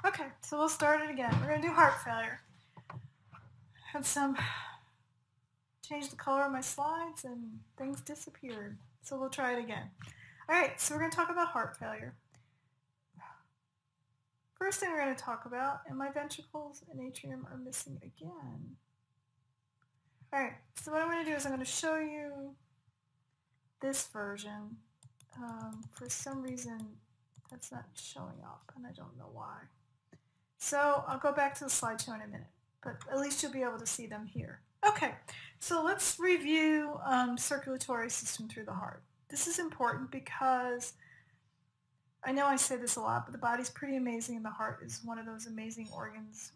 Okay, so we'll start it again. We're going to do heart failure. Had some change the color of my slides and things disappeared. So we'll try it again. All right, so we're going to talk about heart failure. First thing we're going to talk about, and my ventricles and atrium are missing again. All right, so what I'm going to do is I'm going to show you this version. For some reason, that's not showing up, and I don't know why. So I'll go back to the slideshow in a minute, but at least you'll be able to see them here. Okay, so let's review circulatory system through the heart. This is important because I know I say this a lot, but the body's pretty amazing and the heart is one of those amazing organs.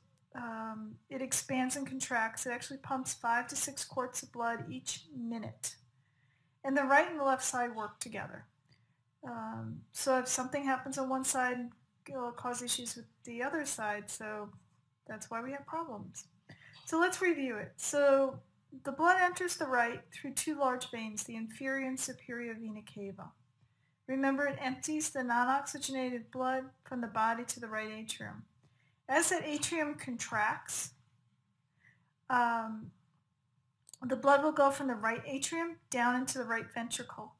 It expands and contracts. It actually pumps 5 to 6 quarts of blood each minute. And the right and the left side work together. So if something happens on one side, it'll cause issues with the other side, so that's why we have problems. So let's review it. So the blood enters the right through 2 large veins, the inferior and superior vena cava. Remember, it empties the non-oxygenated blood from the body to the right atrium. As that atrium contracts, the blood will go from the right atrium down into the right ventricle.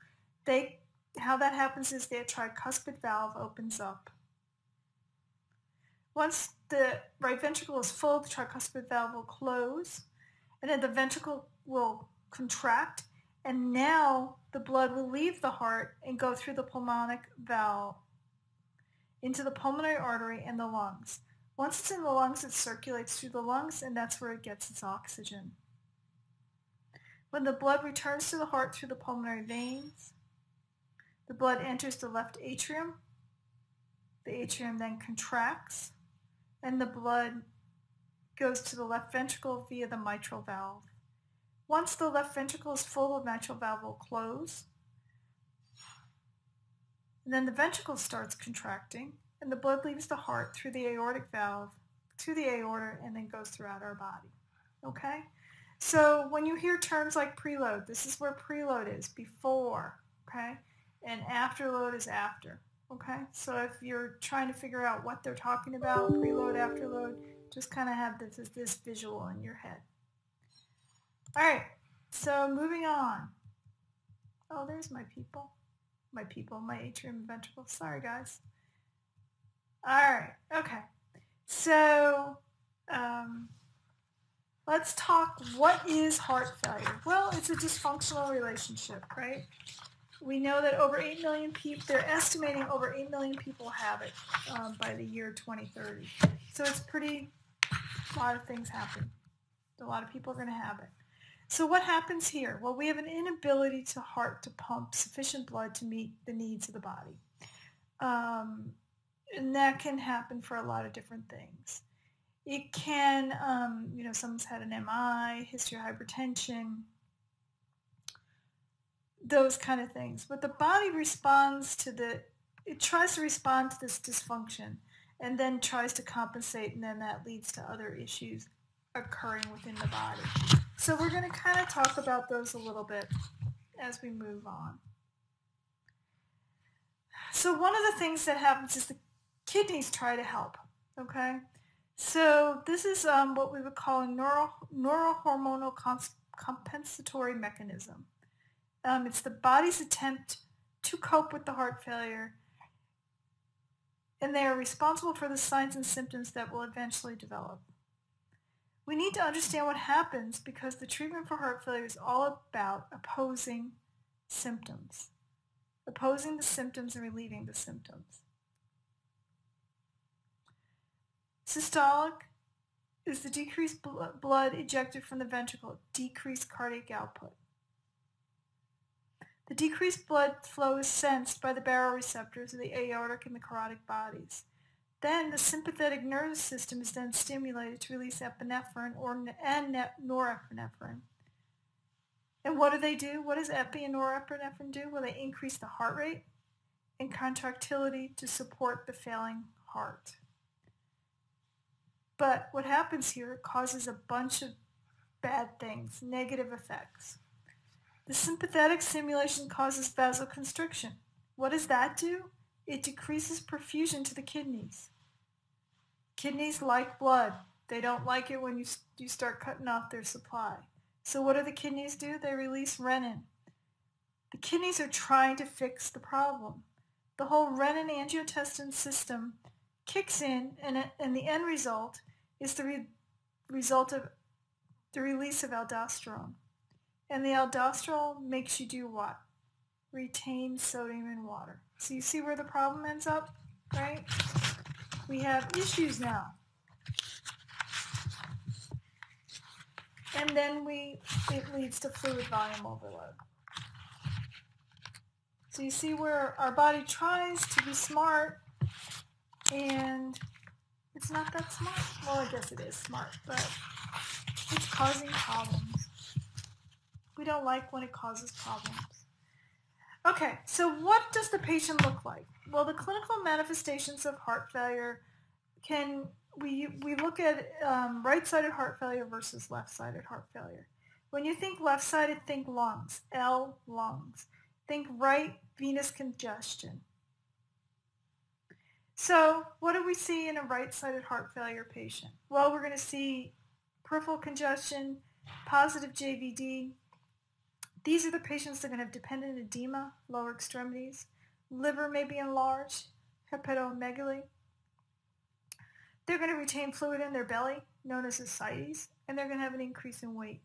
How that happens is the tricuspid valve opens up. Once the right ventricle is full, the tricuspid valve will close, and then the ventricle will contract, and now the blood will leave the heart and go through the pulmonic valve into the pulmonary artery and the lungs. Once it's in the lungs, it circulates through the lungs, and that's where it gets its oxygen. When the blood returns to the heart through the pulmonary veins, the blood enters the left atrium. The atrium then contracts, and the blood goes to the left ventricle via the mitral valve. Once the left ventricle is full, the mitral valve will close. And then the ventricle starts contracting, and the blood leaves the heart through the aortic valve, to the aorta, and then goes throughout our body. Okay? So when you hear terms like preload, this is where preload is, before, okay? And afterload is after, okay? So if you're trying to figure out what they're talking about, preload, afterload, just kind of have this visual in your head. All right, so moving on. Oh, there's my people, my atrium and ventricle. Sorry, guys. All right, okay. So let's talk, what is heart failure? Well, it's a dysfunctional relationship, right? We know that over 8 million people, they're estimating over 8 million people have it by the year 2030. So it's a lot of things happen. A lot of people are going to have it. So what happens here? Well, we have an inability to heart to pump sufficient blood to meet the needs of the body. And that can happen for a lot of different things. It can, someone's had an MI, history of hypertension, those kind of things. But the body it tries to respond to this dysfunction and then tries to compensate, and then that leads to other issues occurring within the body. So we're going to kind of talk about those a little bit as we move on. So one of the things that happens is the kidneys try to help, okay? So this is what we would call a neurohormonal compensatory mechanism. It's the body's attempt to cope with the heart failure, and they are responsible for the signs and symptoms that will eventually develop. We need to understand what happens because the treatment for heart failure is all about opposing symptoms. Opposing the symptoms and relieving the symptoms. Systolic is the decreased blood ejected from the ventricle, decreased cardiac output. The decreased blood flow is sensed by the baroreceptors of the aortic and the carotid bodies. Then the sympathetic nervous system is then stimulated to release epinephrine and norepinephrine. And what do? What does epi and norepinephrine do? Well, they increase the heart rate and contractility to support the failing heart. But what happens here, it causes a bunch of bad things, negative effects. The sympathetic stimulation causes vasoconstriction. What does that do? It decreases perfusion to the kidneys. Kidneys like blood. They don't like it when you start cutting off their supply. So what do the kidneys do? They release renin. The kidneys are trying to fix the problem. The whole renin-angiotensin system kicks in, and the end result is the result of the release of aldosterone. And the aldosterone makes you do what? Retain sodium in water. So you see where the problem ends up, right? We have issues now. And then it leads to fluid volume overload. So you see where our body tries to be smart, and it's not that smart. Well, I guess it is smart, but it's causing problems. We don't like when it causes problems. Okay, so what does the patient look like? Well, the clinical manifestations of heart failure we look at right-sided heart failure versus left-sided heart failure. When you think left-sided, think lungs, L, lungs. Think right, venous congestion. So what do we see in a right-sided heart failure patient? Well, we're going to see peripheral congestion, positive JVD. These are the patients that are going to have dependent edema, lower extremities. Liver may be enlarged, hepatomegaly. They're going to retain fluid in their belly, known as ascites, and they're going to have an increase in weight.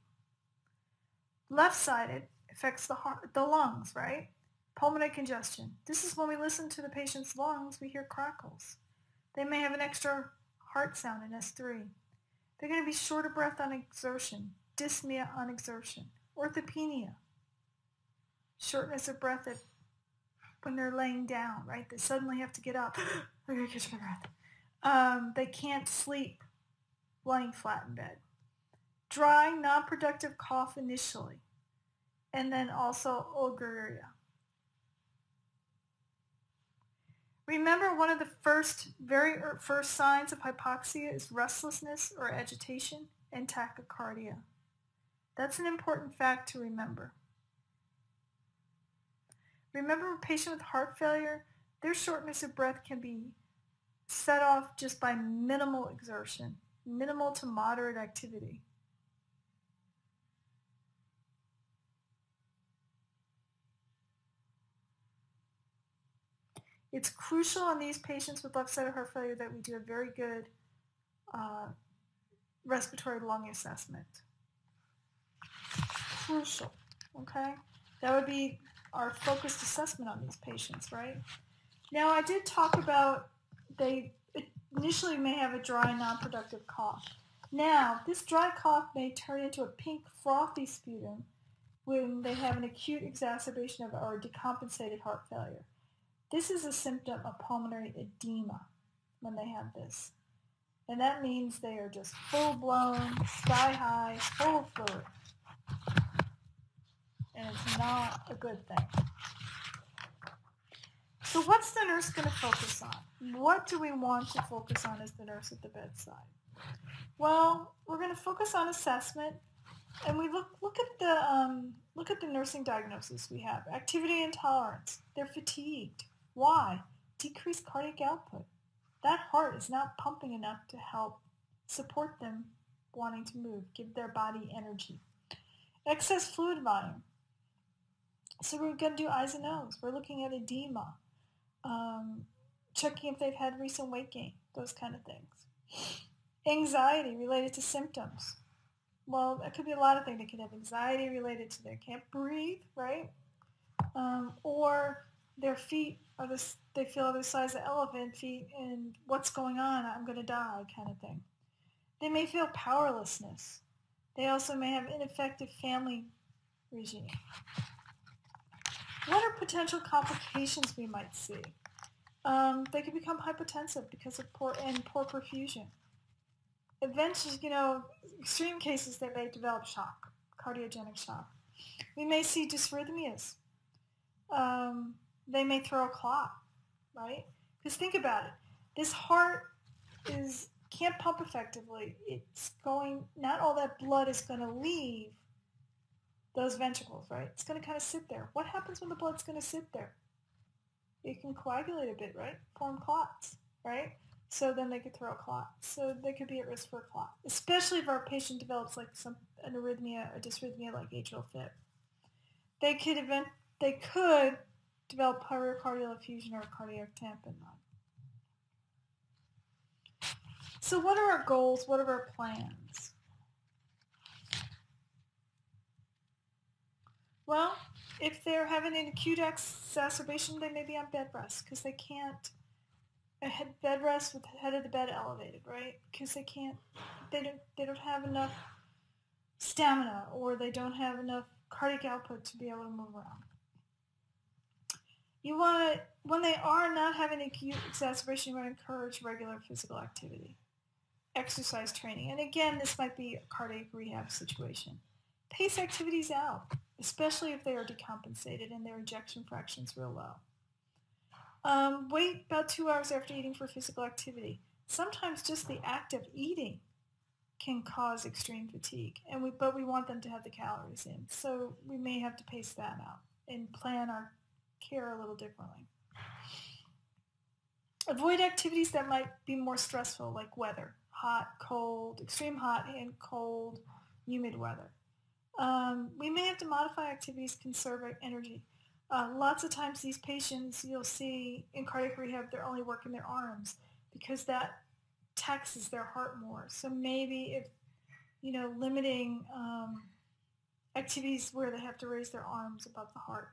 Left-sided affects the heart, the lungs, right? Pulmonary congestion. This is when we listen to the patient's lungs, we hear crackles. They may have an extra heart sound in S3. They're going to be short of breath on exertion, dyspnea on exertion, orthopnea, shortness of breath when they're laying down, right? They suddenly have to get up. I gotta catch my breath. They can't sleep lying flat in bed. Dry, non-productive cough initially, and then also oliguria. Remember, one of the very first signs of hypoxia is restlessness or agitation and tachycardia. That's an important fact to remember. Remember, a patient with heart failure, their shortness of breath can be set off just by minimal exertion, minimal to moderate activity. It's crucial in these patients with left-sided heart failure that we do a very good respiratory lung assessment. Crucial, okay? That would be our focused assessment on these patients, right? Now, I did talk about they initially may have a dry, non-productive cough. Now, this dry cough may turn into a pink, frothy sputum when they have an acute exacerbation of or decompensated heart failure. This is a symptom of pulmonary edema when they have this. And that means they are just full-blown, sky-high, full of fluid. And it's not a good thing. So what's the nurse going to focus on? What do we want to focus on as the nurse at the bedside? Well, we're going to focus on assessment, and we look at the nursing diagnosis we have. Activity intolerance. They're fatigued. Why? Decreased cardiac output. That heart is not pumping enough to help support them wanting to move, give their body energy. Excess fluid volume. So we're going to do eyes and nose. We're looking at edema, checking if they've had recent weight gain, those kind of things. Anxiety related to symptoms. Well, that could be a lot of things. They could have anxiety related to they can't breathe, right? Or their feet they feel the size of elephant feet, and what's going on? I'm going to die, kind of thing. They may feel powerlessness. They also may have ineffective family regime. What are potential complications we might see? They could become hypotensive because of poor perfusion. Eventually, extreme cases, they may develop shock, cardiogenic shock. We may see dysrhythmias. They may throw a clot, right? Because think about it. This heart can't pump effectively. Not all that blood is going to leave those ventricles, right? It's going to kind of sit there. What happens when the blood's going to sit there? It can coagulate a bit, right? Form clots, right? So then they could throw a clot. So they could be at risk for a clot, especially if our patient develops like an arrhythmia or dysrhythmia like atrial fib. They could develop pericardial effusion or cardiac tamponade. So what are our goals? What are our plans? Well, if they're having an acute exacerbation, they may be on bed rest because they can't bed rest with the head of the bed elevated, right? Because they don't have enough stamina, or they don't have enough cardiac output to be able to move around. You want to, when they are not having acute exacerbation, you want to encourage regular physical activity, exercise training. And again, this might be a cardiac rehab situation. Pace activities out, especially if they are decompensated and their ejection fraction's real low. Wait about 2 hours after eating for physical activity. Sometimes just the act of eating can cause extreme fatigue, but we want them to have the calories in. So we may have to pace that out and plan our care a little differently. Avoid activities that might be more stressful, like weather, hot, cold, extreme hot and cold, humid weather. We may have to modify activities to conserve energy. Lots of times these patients, you'll see in cardiac rehab, they're only working their arms because that taxes their heart more. So maybe if, limiting activities where they have to raise their arms above the heart,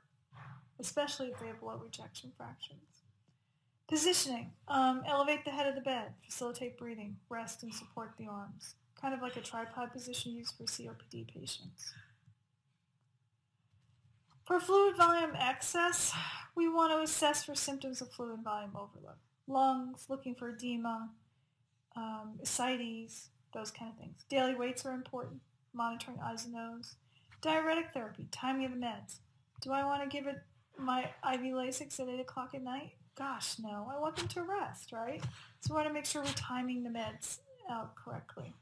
especially if they have low ejection fractions. Positioning, elevate the head of the bed, facilitate breathing, rest and support the arms. Kind of like a tripod position used for COPD patients. For fluid volume excess, we want to assess for symptoms of fluid volume overload. Lungs, looking for edema, ascites, those kind of things. Daily weights are important, monitoring eyes and nose. Diuretic therapy, timing of the meds. Do I want to give it my IV Lasix at 8 o'clock at night? Gosh, no. I want them to rest, right? So we want to make sure we're timing the meds out correctly.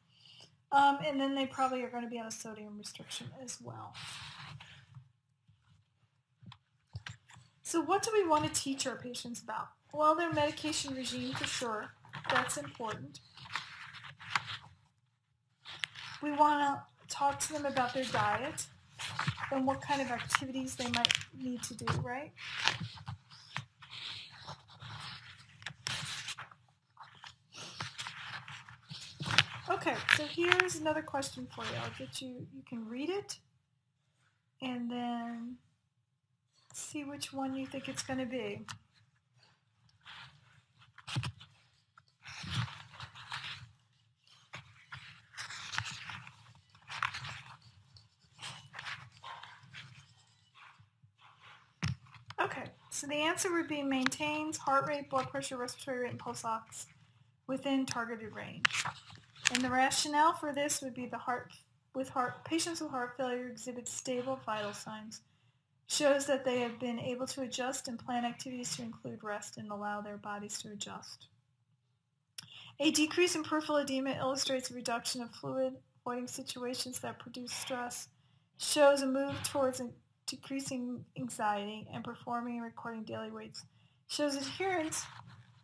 And then they probably are going to be on a sodium restriction as well. So what do we want to teach our patients about? Well, their medication regime for sure. That's important. We want to talk to them about their diet and what kind of activities they might need to do, right? Okay, so here's another question for you. I'll get you can read it and then see which one you think it's going to be. Okay, so the answer would be maintains heart rate, blood pressure, respiratory rate, and pulse ox within targeted range. And the rationale for this would be patients with heart failure exhibit stable vital signs. Shows that they have been able to adjust and plan activities to include rest and allow their bodies to adjust. A decrease in peripheral edema illustrates a reduction of fluid, avoiding situations that produce stress, shows a move towards decreasing anxiety and performing and recording daily weights, shows adherence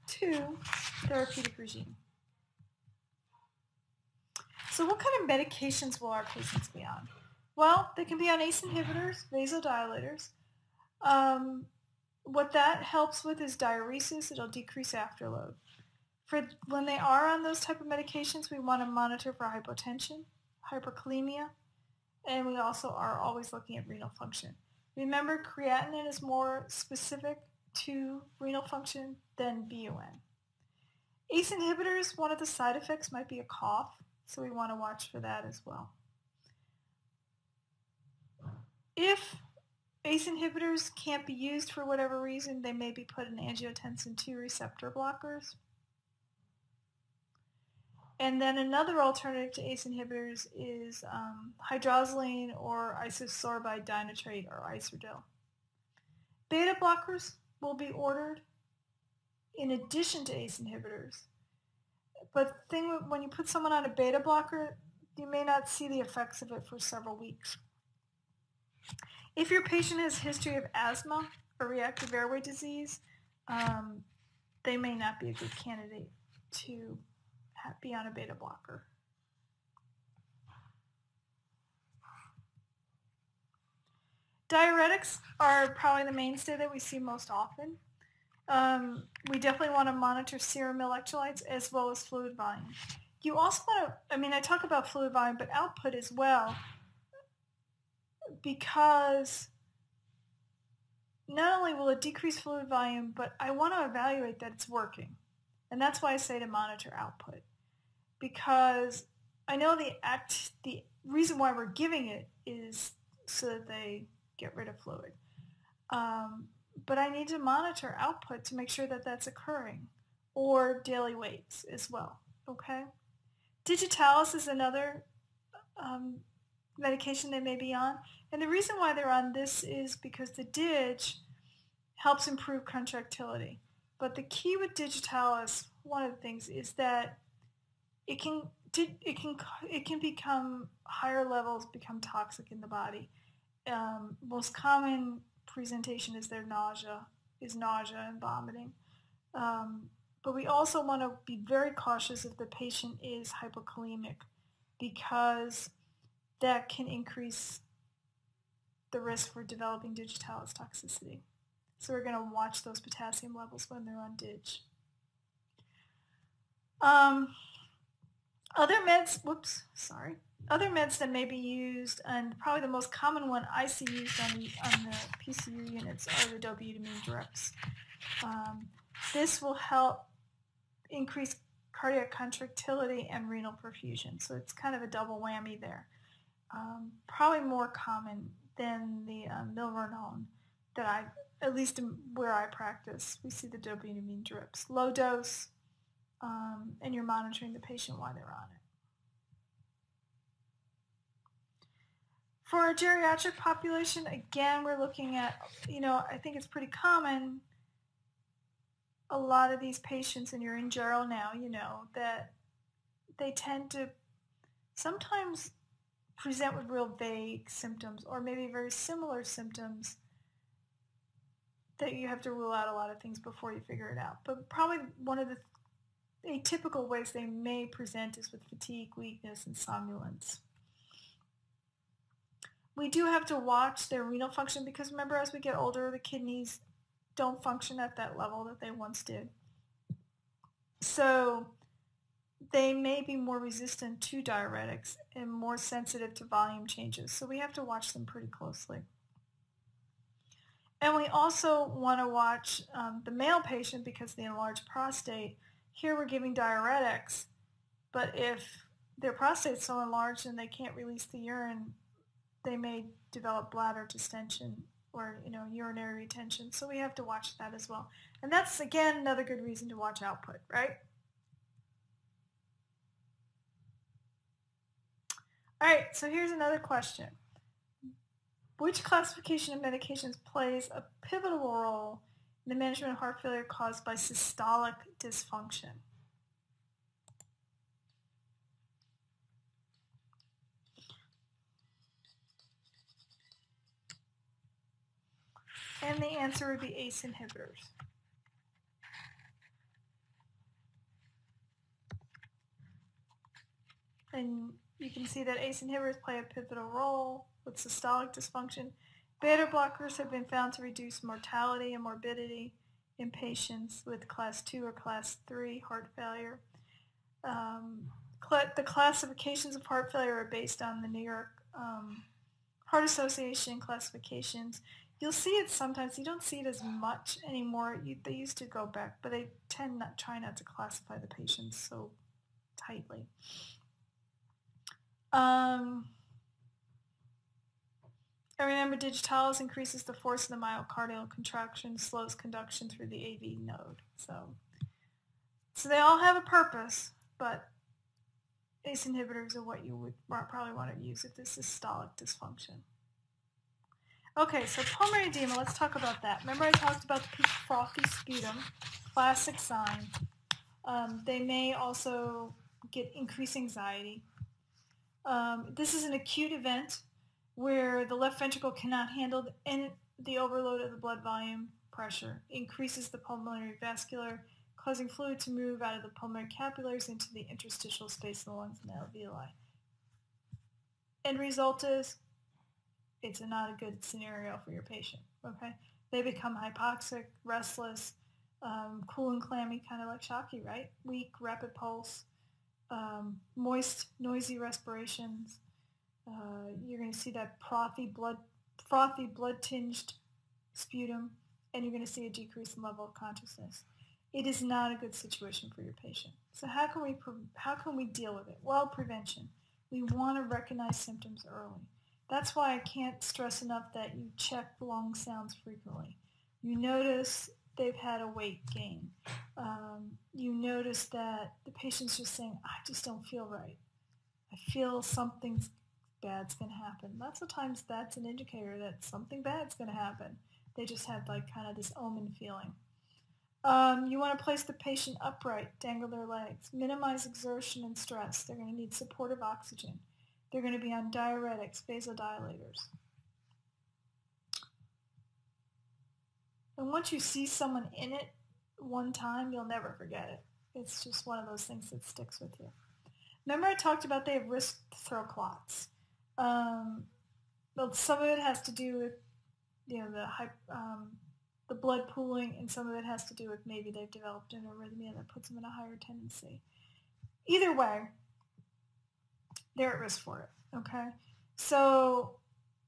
to therapeutic regime. So what kind of medications will our patients be on? Well, they can be on ACE inhibitors, vasodilators. What that helps with is diuresis. It'll decrease afterload. For when they are on those type of medications, we want to monitor for hypotension, hyperkalemia, and we also are always looking at renal function. Remember, creatinine is more specific to renal function than BUN. ACE inhibitors, one of the side effects might be a cough, so we want to watch for that as well. If ACE inhibitors can't be used for whatever reason, they may be put in angiotensin II receptor blockers. And then another alternative to ACE inhibitors is hydroxyline or isosorbide dinitrate or Iserdil. Beta blockers will be ordered in addition to ACE inhibitors. But the thing when you put someone on a beta blocker, you may not see the effects of it for several weeks. If your patient has a history of asthma or reactive airway disease, they may not be a good candidate to be on a beta blocker. Diuretics are probably the mainstay that we see most often. We definitely want to monitor serum electrolytes as well as fluid volume. You also want to, I talk about fluid volume, but output as well, because not only will it decrease fluid volume, but I want to evaluate that it's working. And that's why I say to monitor output. Because I know the reason why we're giving it is so that they get rid of fluid. But I need to monitor output to make sure that that's occurring, or daily weights as well, okay? Digitalis is another medication they may be on, and the reason why they're on this is because the dig helps improve contractility. But the key with digitalis, one of the things, is that it can become, higher levels become toxic in the body. Most common presentation is nausea and vomiting. But we also want to be very cautious if the patient is hypokalemic, because that can increase the risk for developing digitalis toxicity. So we're going to watch those potassium levels when they're on dig. Other meds that may be used, and probably the most common one I see used on the PCU units, are the dobutamine drips. This will help increase cardiac contractility and renal perfusion, so it's kind of a double whammy there. Probably more common than the milrinone that at least where I practice, we see the dobutamine drips. Low dose, and you're monitoring the patient while they're on it. For our geriatric population, again, we're looking at, I think it's pretty common, a lot of these patients, and you're in Gero now, that they tend to sometimes present with real vague symptoms, or maybe very similar symptoms, that you have to rule out a lot of things before you figure it out. But probably one of the atypical ways they may present is with fatigue, weakness, and somnolence. We do have to watch their renal function, because remember, as we get older, the kidneys don't function at that level that they once did. So they may be more resistant to diuretics and more sensitive to volume changes. So we have to watch them pretty closely. And we also want to watch the male patient, because of the enlarged prostate. Here we're giving diuretics, but if their prostate's so enlarged and they can't release the urine, they may develop bladder distension or urinary retention. So we have to watch that as well. And that's, again, another good reason to watch output, right? All right, so here's another question. Which classification of medications plays a pivotal role in the management of heart failure caused by systolic dysfunction? And the answer would be ACE inhibitors. And you can see that ACE inhibitors play a pivotal role with systolic dysfunction. Beta blockers have been found to reduce mortality and morbidity in patients with class 2 or class 3 heart failure. The classifications of heart failure are based on the New York Heart Association classifications. You'll see it sometimes. You don't see it as much anymore. They used to go back, but they try not to classify the patients so tightly. I remember digitalis increases the force of the myocardial contraction, slows conduction through the AV node. So they all have a purpose, but ACE inhibitors are what you would probably want to use if this is systolic dysfunction. Okay, so pulmonary edema, let's talk about that. Remember I talked about the peak frothy sputum, classic sign. They may also get increased anxiety. This is an acute event where the left ventricle cannot handle the overload of the blood volume pressure, increases the pulmonary vascular causing fluid to move out of the pulmonary capillaries into the interstitial space in the lungs and alveoli. End result is it's not a good scenario for your patient. Okay, they become hypoxic, restless, cool and clammy, kind of like Shockey, right? Weak, rapid pulse, moist, noisy respirations. You're going to see that frothy, blood-tinged sputum, and you're going to see a decrease in level of consciousness. It is not a good situation for your patient. So how can we deal with it? Well, prevention. We want to recognize symptoms early. That's why I can't stress enough that you check lung sounds frequently. You notice they've had a weight gain. You notice that the patient's just saying, I just don't feel right. I feel something bad's going to happen. Lots of times that's an indicator that something bad's going to happen. They just have like kind of this omen feeling. You want to place the patient upright, dangle their legs, minimize exertion and stress. They're going to need supportive oxygen. They're going to be on diuretics, vasodilators. And once you see someone in it one time, you'll never forget it. It's just one of those things that sticks with you. Remember I talked about they have risk to throw clots. Well, some of it has to do with, the blood pooling, and some of it has to do with maybe they've developed an arrhythmia that puts them in a higher tendency. Either way, they're at risk for it, okay? So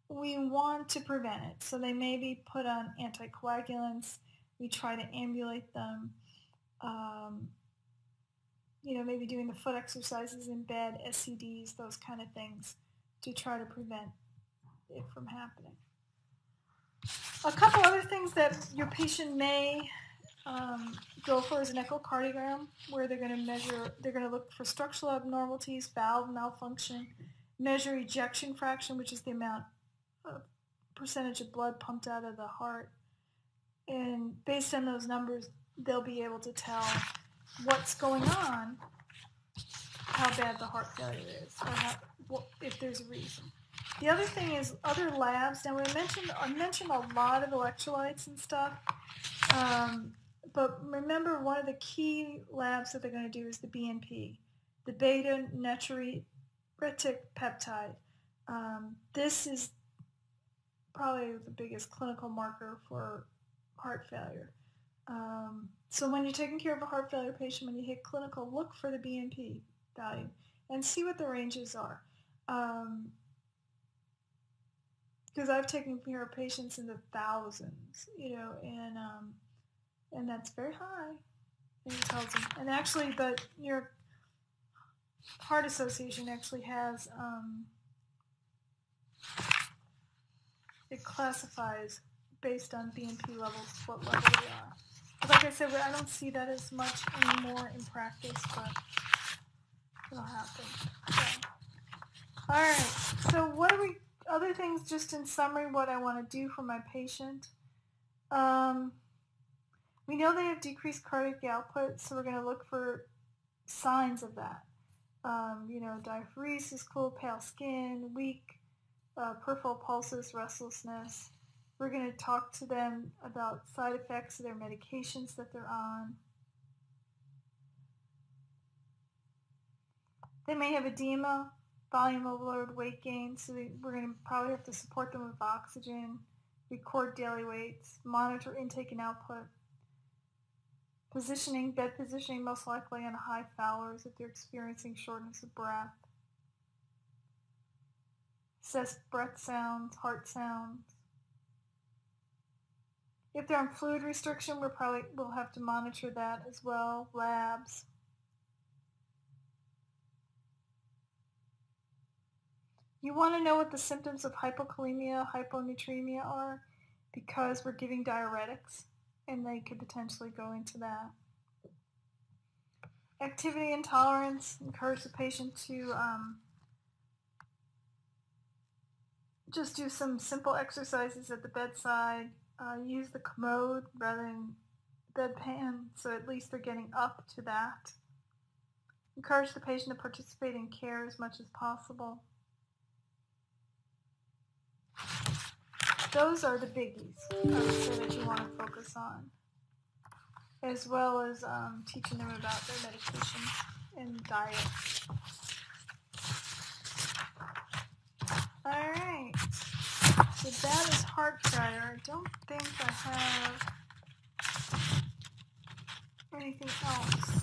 we want to prevent it. So they may be put on anticoagulants. We try to ambulate them. Maybe doing the foot exercises in bed, SCDs, those kind of things to try to prevent it from happening. A couple other things that your patient may go for is an echocardiogram, where they're going to look for structural abnormalities, valve malfunction, measure ejection fraction, which is the amount of percentage of blood pumped out of the heart. And based on those numbers, they'll be able to tell what's going on, how bad the heart failure is, or if there's a reason. The other thing is other labs. Now I mentioned a lot of electrolytes and stuff, but remember one of the key labs that they're going to do is the BNP, the beta natriuretic peptide. This is probably the biggest clinical marker for heart failure. So when you're taking care of a heart failure patient, when you hit clinical, look for the BNP value and see what the ranges are. Because I've taken care of patients in the thousands, and that's very high. And it tells them. And actually, the New York Heart Association actually has, it classifies based on BNP levels what level they are. But like I said, I don't see that as much anymore in practice, but it'll happen. Okay. All right. So other things, just in summary, what I want to do for my patient. We know they have decreased cardiac output, so we're going to look for signs of that. Diaphoresis, cool, pale skin, weak, peripheral pulses, restlessness. We're going to talk to them about side effects of their medications that they're on. They may have edema, volume overload, weight gain, so we're going to probably have to support them with oxygen, record daily weights, monitor intake and output. Positioning, bed positioning, most likely on high Fowler's if they're experiencing shortness of breath. Assess breath sounds, heart sounds. If they're on fluid restriction, we'll have to monitor that as well, labs. You want to know what the symptoms of hypokalemia, hyponatremia are, because we're giving diuretics, and they could potentially go into that. Activity intolerance, encourage the patient to just do some simple exercises at the bedside, use the commode rather than bedpan, so at least they're getting up to that. Encourage the patient to participate in care as much as possible. Those are the biggies, I would say, that you want to focus on. as well as teaching them about their medications and diet. Alright, so that is heart failure. I don't think I have anything else.